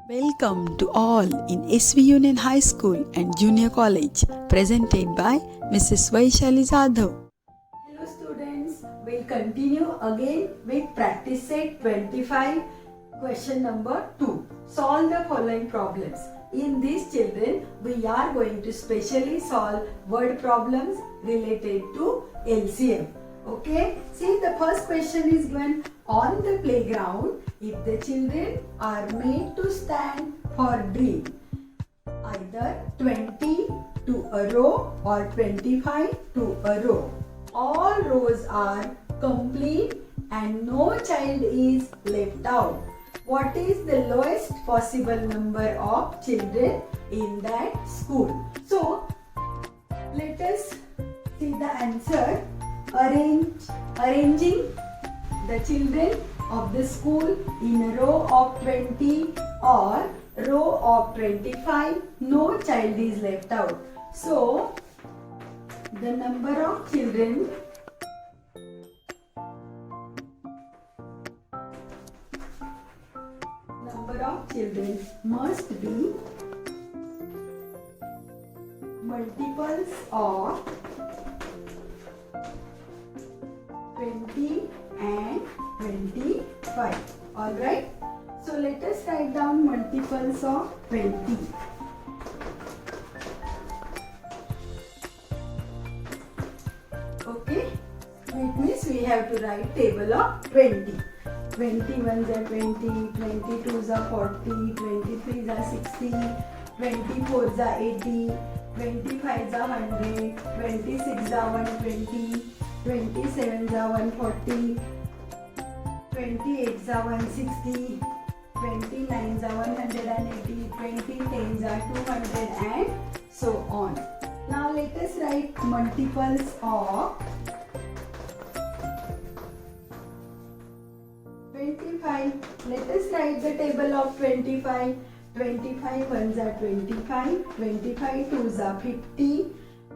Welcome to all in SV Union High School and Junior College, presented by Mrs. Vaishali Jadhav. Hello students, we'll continue again with practice set 25, question number 2. Solve the following problems. In these children, we are going to specially solve word problems related to LCM. Okay, see the first question is given on the playground. If the children are made to stand for drill, either 20 to a row or 25 to a row. All rows are complete and no child is left out. What is the lowest possible number of children in that school? So, let us see the answer. Arranging the children of the school in a row of 20 or row of 25, no child is left out. So, the number of children must be multiples of 20 and 25. Alright. So let us write down multiples of 20. Okay. It means we have to write table of 20. 21s are 20, 22s are 40, 23s are 60, 24s are 80, 25s are 100, 26s are 120, 27s are 140, 28s are 160, 29s are 180, 2010s are 200 and so on. Now let us write multiples of 25. Let us write the table of 25. 25 ones are 25, 25 twos are 50,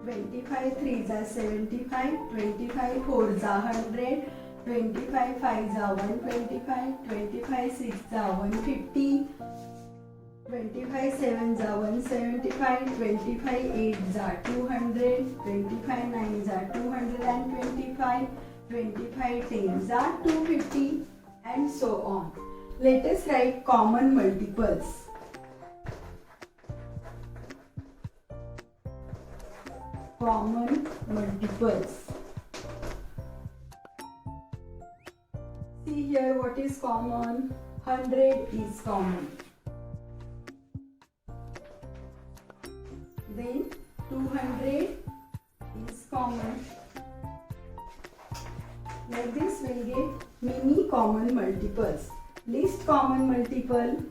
25 threes are 75, 25 fours are 100, 25 fives are 125, 25 sixes are 150, 25 sevens are 175, 25 eights are 200, 25 nines are 225, 25 tens are 250 and so on. Let us write common multiples. Common multiples. See here what is common. 100 is common. Then 200 is common. Like this we will get many common multiples. Least common multiple.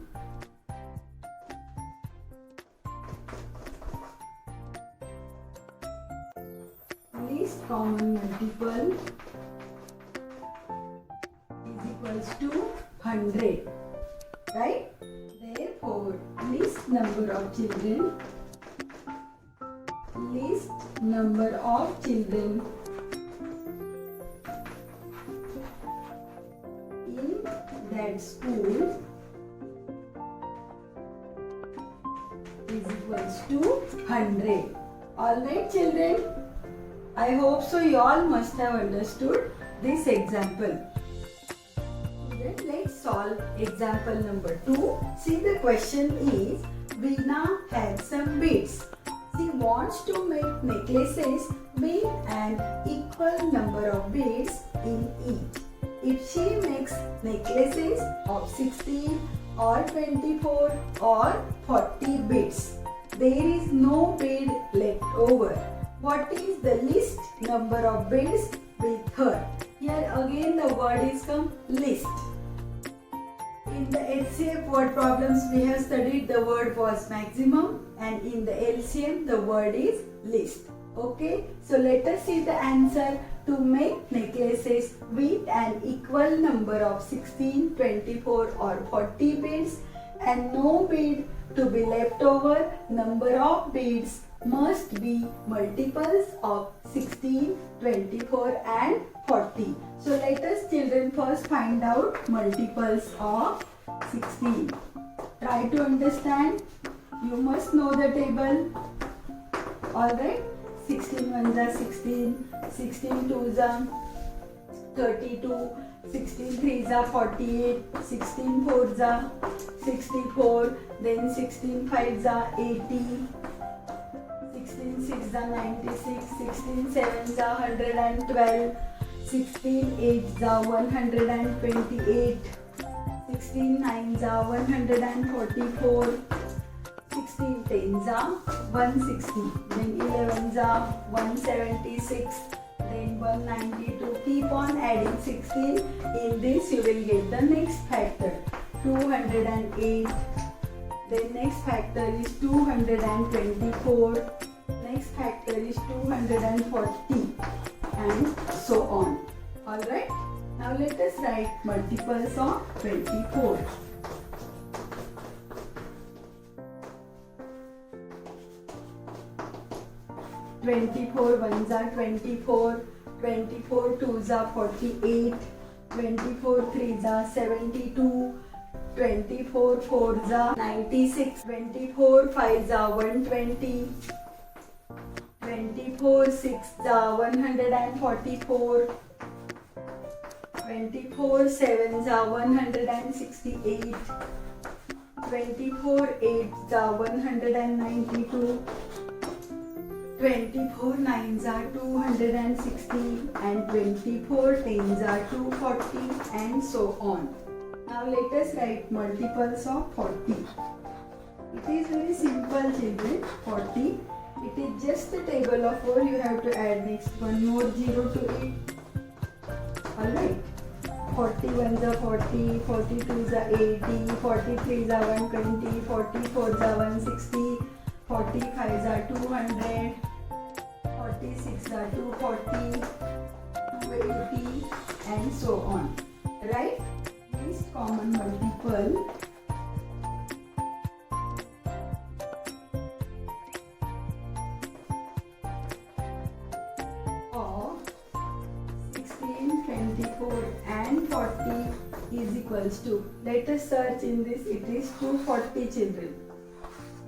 Least common multiple is equals to 100. Right? Therefore, least number of children in that school is equals to 100. Alright children, I hope so you all must have understood this example. Then let's solve example number 2. See the question is, Veena had some beads. She wants to make necklaces with an equal number of beads in each. If she makes necklaces of 16 or 24 or 40 beads, there is no bead left over. What is the least number of beads with her? Here again the word is come least. In the HCF word problems we have studied the word was maximum, and in the LCM the word is least. Okay, so let us see the answer. To make necklaces with an equal number of 16, 24 or 40 beads and no bead to be left over, number of beads must be multiples of 16, 24 and 40. So let us children first find out multiples of 16. Try to understand. You must know the table. Alright. 16 ones are 16. 16 twos are 32. 16 threes are 48. 16 fours are 64. Then 16 fives are 80. 16 sixes are 96. 16 sevens are 112. 16 eights are 128. 16 nines are 144. 16 tens are 160. Then 11s are 176. Then 192. Keep on adding 16. In this you will get the next factor 208. Then next factor is 224. Next factor is 240 and so on. Alright. Now let us write multiples of 24. 24 ones are 24. 24 twos are 48. 24 threes are 72. 24 fours are 96. 24 fives are 120. 24 sixes are 144. 24 sevens are 168. 24 eights are 192. 24 nines are 260 and 24 tens are 240 and so on. Now let us write multiples of 40. It is very simple, children. 40. It is just a table of 4. You have to add next one more 0 to it. Alright. 41s are 40, 42s are 80, 43s are 120, 44s are 160, 45s are 200, 46 are 240, 280 and so on. Right? Least common multiple of 16, 24 and 40 is equals to, let us search in this, it is 240, children.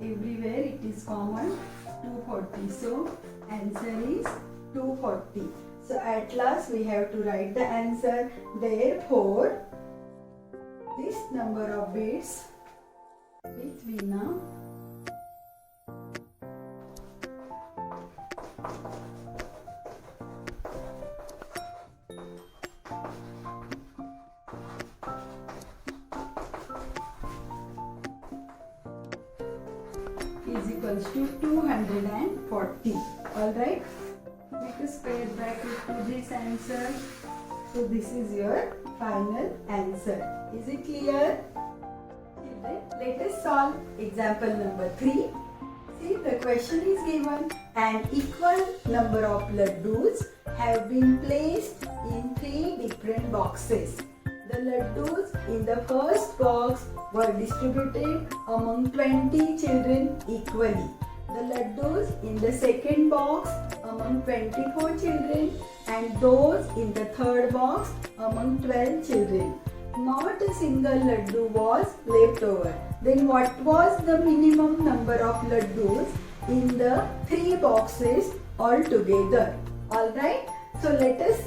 Everywhere it is common 240. So answer is 240. So at last we have to write the answer. Therefore, this number of bits between is equals to 240. Alright. Make a square bracket to this answer. So this is your final answer. Is it clear? Children, let us solve example number 3. See, the question is given. An equal number of laddus have been placed in 3 different boxes. The laddus in the first box were distributed among 20 children equally. The laddus in the second box among 24 children and those in the third box among 12 children. Not a single laddu was left over. Then what was the minimum number of laddus in the 3 boxes altogether? Alright, so let us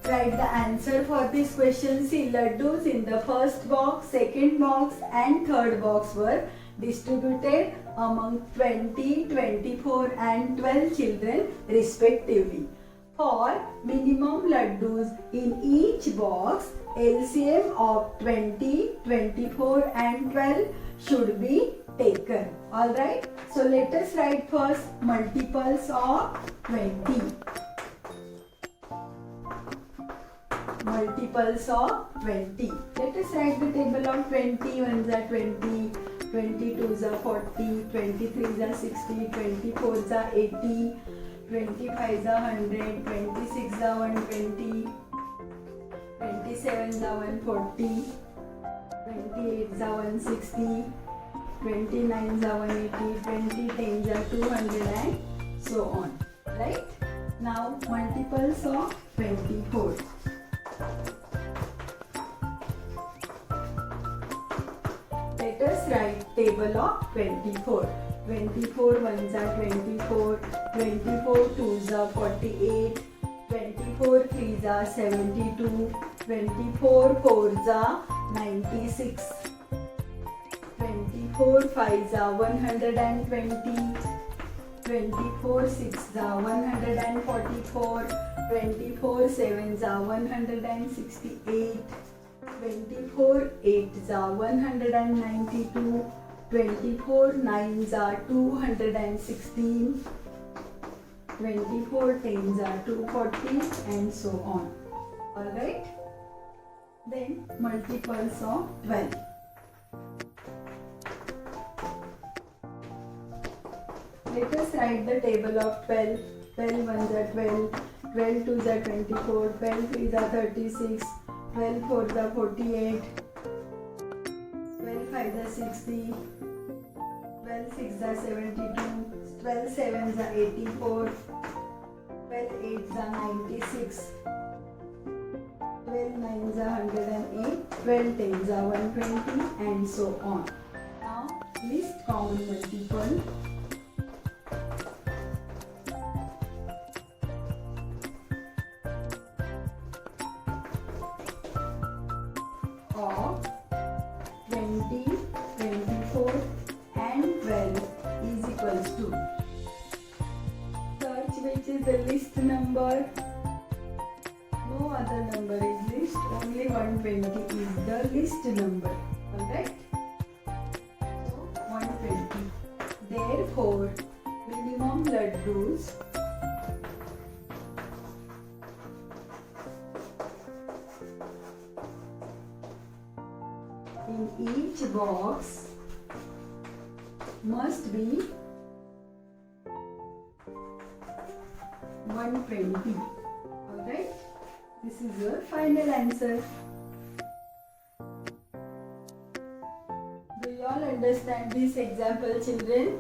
write the answer for this question. See, laddus in the first box, second box and third box were distributed among 20, 24 and 12 children respectively. For minimum laddus in each box, LCM of 20, 24 and 12 should be taken. Alright, so let us write first multiples of 20. Multiples of 20. Let us write the table of 20. Ones are 20, 22s are 40, 23s are 60, 24s are 80, 25s are 100, 26s are 120, 27s are 140, 28s are 160, 29s are 180, 20 tens are 200 and so on. Right? Now multiples of 24. Let us write table of 24. 24 ones are 24, 24 twos are 48, 24 threes are 72, 24 fours are 96, 24 fives are 120, 24 sixes are 144, 24 sevens are 168, 24 eights are 192, 24 nines are 216, 24 tens are 240, and so on. Alright? Then multiples of 12. Let us write the table of 12. 12 ones are 12, 12 twos are 24, 12 threes are 36, 12 fours are 48, 12 fives are 60, 12 sixes are 72, 12 sevens are 84, 12 eights are 96, 12 nines are 108, 12 tens are 120, and so on. Now list common multiple. Of 20, 24 and 12 is equals to. Search which is the list number. No other number is list, only 120 is the list number. Alright? So 120. Therefore, minimum laddus in each box must be 120. Alright? This is your final answer. Do you all understand this example, children?